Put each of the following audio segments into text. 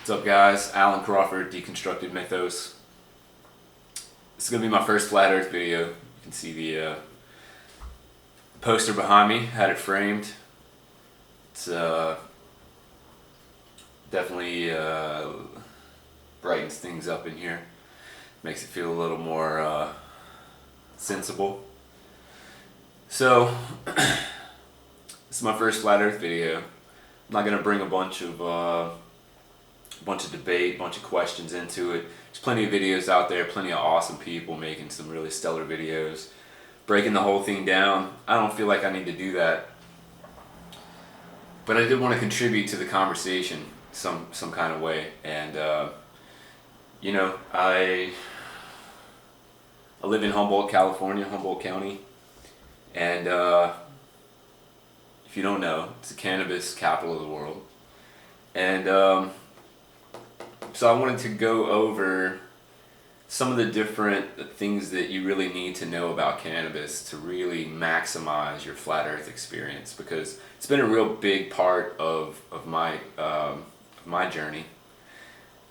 What's up, guys? Alan Crawford, Deconstructed Mythos. This is going to be my first Flat Earth video. You can see the poster behind me, had it framed. It's definitely brightens things up in here. Makes it feel a little more sensible. So, this is my first Flat Earth video. I'm not going to bring a bunch of debate, bunch of questions into it. There's plenty of videos out there, plenty of awesome people making some really stellar videos, breaking the whole thing down. I don't feel like I need to do that, but I did want to contribute to the conversation some kind of way. And you know, I live in Humboldt, California, Humboldt County, and if you don't know, it's the cannabis capital of the world. And so I wanted to go over some of the different things that you really need to know about cannabis to really maximize your flat earth experience, because it's been a real big part of my journey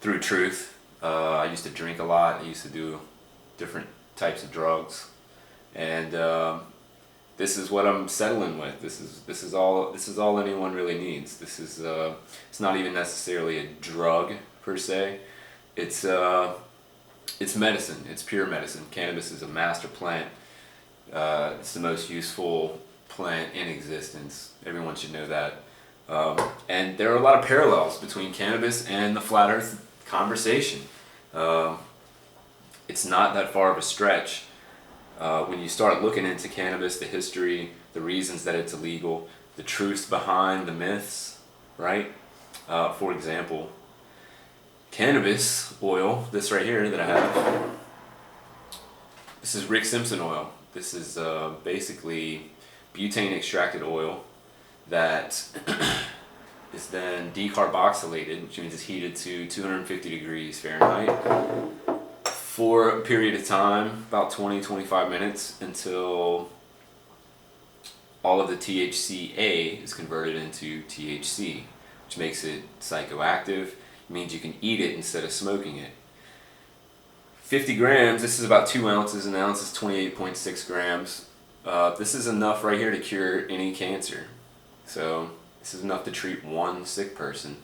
through truth. I used to drink a lot. I used to do different types of drugs, and this is what I'm settling with. This is all anyone really needs. This is it's not even necessarily a drug per se. It's medicine. It's pure medicine. Cannabis is a master plant. It's the most useful plant in existence. Everyone should know that. And there are a lot of parallels between cannabis and the flat earth conversation. It's not that far of a stretch. When you start looking into cannabis, the history, the reasons that it's illegal, the truths behind the myths, right? For example, cannabis oil, this right here that I have, this is Rick Simpson oil. This is basically butane extracted oil that is then decarboxylated, which means it's heated to 250 degrees Fahrenheit for a period of time, about 20-25 minutes, until all of the THCA is converted into THC, which makes it psychoactive. It means you can eat it instead of smoking it. 50 grams, this is about 2 ounces. An ounce is 28.6 grams. This is enough right here to cure any cancer. So this is enough to treat one sick person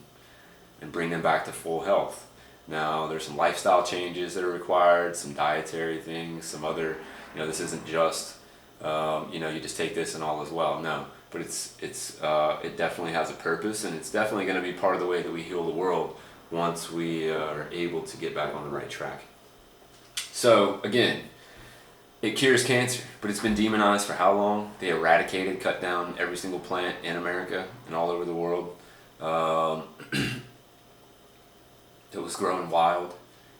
and bring them back to full health. Now, there's some lifestyle changes that are required, some dietary things, some other, this isn't just, you just take this and all is well. No, but it definitely has a purpose, and it's definitely going to be part of the way that we heal the world once we are able to get back on the right track. So, again, it cures cancer, but it's been demonized for how long? They eradicated, cut down every single plant in America and all over the world. It was growing wild.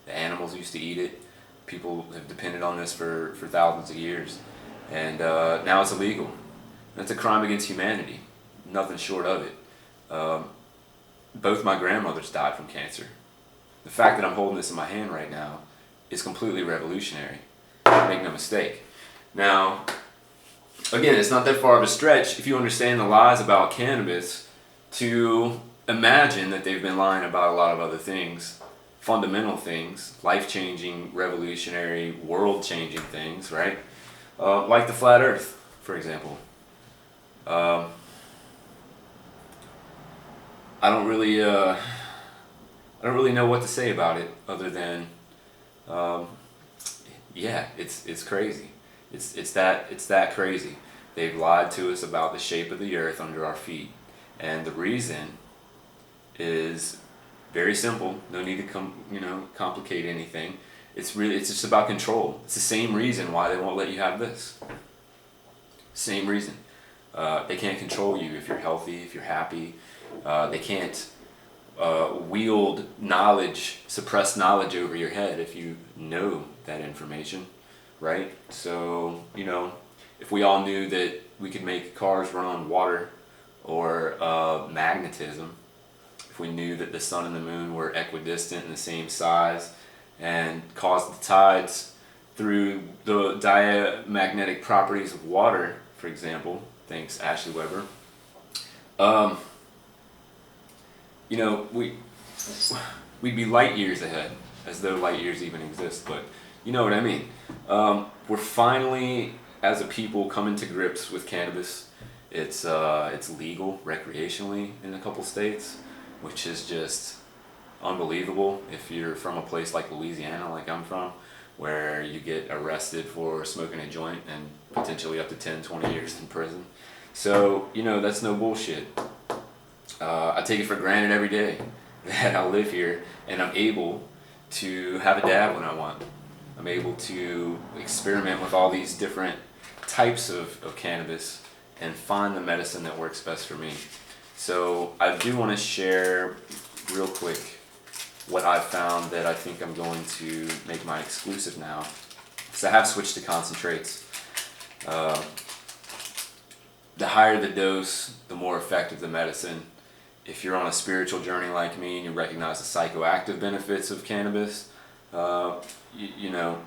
The animals used to eat it. People have depended on this for thousands of years. And now it's illegal. That's a crime against humanity. Nothing short of it. Both my grandmothers died from cancer. The fact that I'm holding this in my hand right now is completely revolutionary. Make no mistake. Now, again, it's not that far of a stretch if you understand the lies about cannabis to imagine that they've been lying about a lot of other things, fundamental things, life-changing, revolutionary, world-changing things, right? Like the flat earth, for example. I don't really know what to say about it other than, yeah, it's crazy. It's that crazy. They've lied to us about the shape of the earth under our feet, and the reason is very simple. No need to complicate anything. It's just about control. It's the same reason why they won't let you have this. Same reason. They can't control you if you're healthy, if you're happy. They can't wield knowledge, suppress knowledge over your head if you know that information, right? So, if we all knew that we could make cars run on water or magnetism, if we knew that the sun and the moon were equidistant and the same size and caused the tides through the diamagnetic properties of water, for example, thanks Ashley Weber, we'd be light years ahead, as though light years even exist, but you know what I mean. We're finally, as a people, coming to grips with cannabis. It's legal recreationally in a couple states, which is just unbelievable. If you're from a place like Louisiana, like I'm from, where you get arrested for smoking a joint and potentially up to 10, 20 years in prison. So, you know, that's no bullshit. I take it for granted every day that I live here and I'm able to have a dab when I want. I'm able to experiment with all these different types of cannabis and find the medicine that works best for me. So I do want to share real quick what I've found that I think I'm going to make my exclusive now. So I have switched to concentrates. The higher the dose, the more effective the medicine. If you're on a spiritual journey like me and you recognize the psychoactive benefits of cannabis, you know,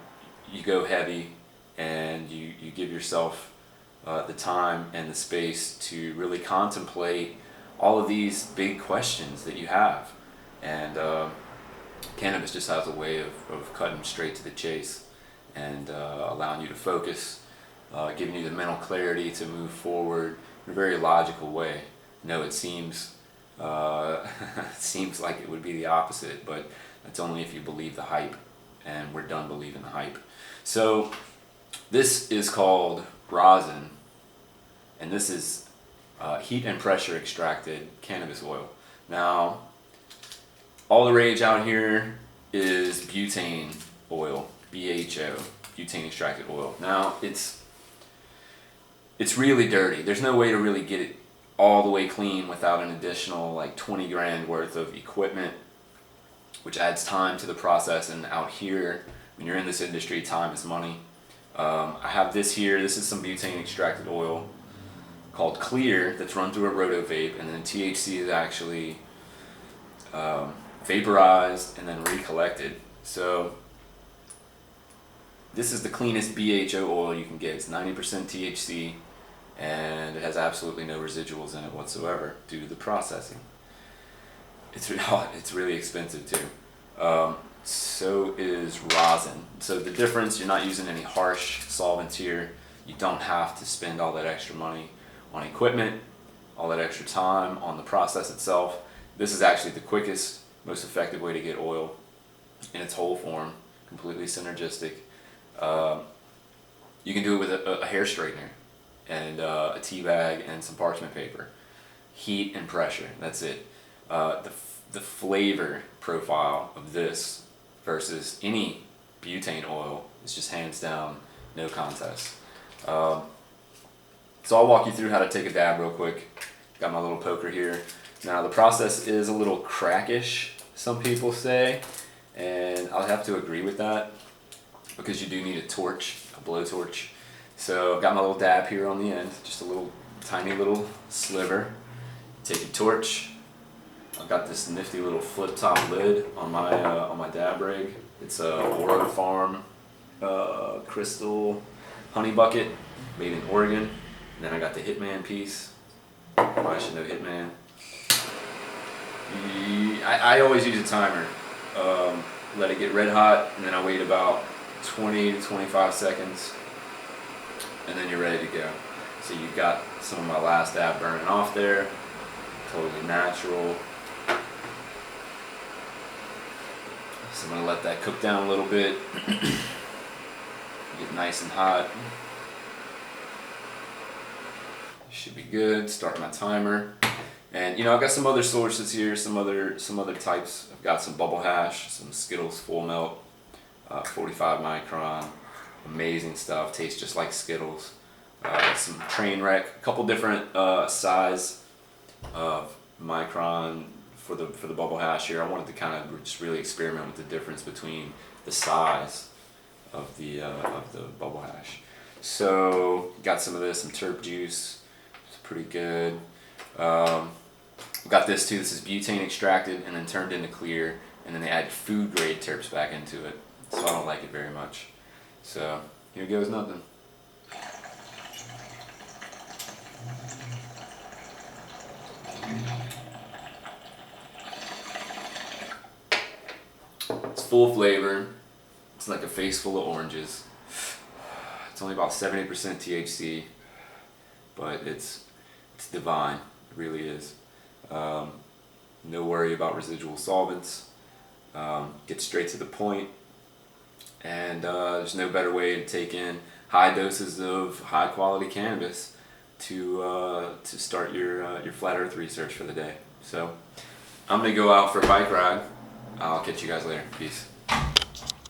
you go heavy and you give yourself the time and the space to really contemplate all of these big questions that you have. And cannabis just has a way of cutting straight to the chase and allowing you to focus, giving you the mental clarity to move forward in a very logical way. No, it seems it seems like it would be the opposite, but that's only if you believe the hype, and we're done believing the hype. So this is called rosin, and this is heat and pressure extracted cannabis oil. Now, all the rage out here is butane oil, BHO, butane extracted oil. Now, it's really dirty. There's no way to really get it all the way clean without an additional like 20 grand worth of equipment, which adds time to the process. And out here, when you're in this industry, time is money. I have this here. This is some butane extracted oil called Clear that's run through a roto vape, and then THC is actually vaporized and then recollected. So this is the cleanest BHO oil you can get. It's 90% THC, and it has absolutely no residuals in it whatsoever due to the processing. It's really expensive too. So is rosin. So the difference, you're not using any harsh solvents here. You don't have to spend all that extra money on equipment, all that extra time on the process itself. This is actually the quickest, most effective way to get oil in its whole form, completely synergistic. You can do it with a hair straightener and a tea bag and some parchment paper. Heat and pressure, that's it. The flavor profile of this versus any butane oil is just hands down no contest. So I'll walk you through how to take a dab real quick. Got my little poker here. Now the process is a little crackish, some people say, and I'll have to agree with that because you do need a torch, a blowtorch. So I've got my little dab here on the end, just a little tiny little sliver. Take your torch. I've got this nifty little flip top lid on my dab rig. It's a Oro Farm crystal honey bucket made in Oregon. And then I got the Hitman piece. I should know Hitman. I always use a timer. Let it get red hot, and then I wait about 20 to 25 seconds, and then you're ready to go. So you've got some of my last dab burning off there, totally natural. So I'm gonna let that cook down a little bit, get nice and hot. Should be good. Start my timer. And you know, I've got some other sources here, some other types. I've got some bubble hash, some Skittles full melt, 45 micron, amazing stuff. Tastes just like Skittles. Some train wreck, a couple different size of micron for the bubble hash here. I wanted to kind of just really experiment with the difference between the size of the bubble hash. So got some of this, some terp juice. It's pretty good. Got this too. This is butane extracted and then turned into clear, and then they add food grade terps back into it. So I don't like it very much. So here goes nothing. full flavor. It's like a face full of oranges. It's only about 70% THC, but it's divine. It really is. No worry about residual solvents. Get straight to the point, and there's no better way to take in high doses of high quality cannabis to start your flat earth research for the day. So I'm gonna go out for a bike ride. I'll catch you guys later. Peace.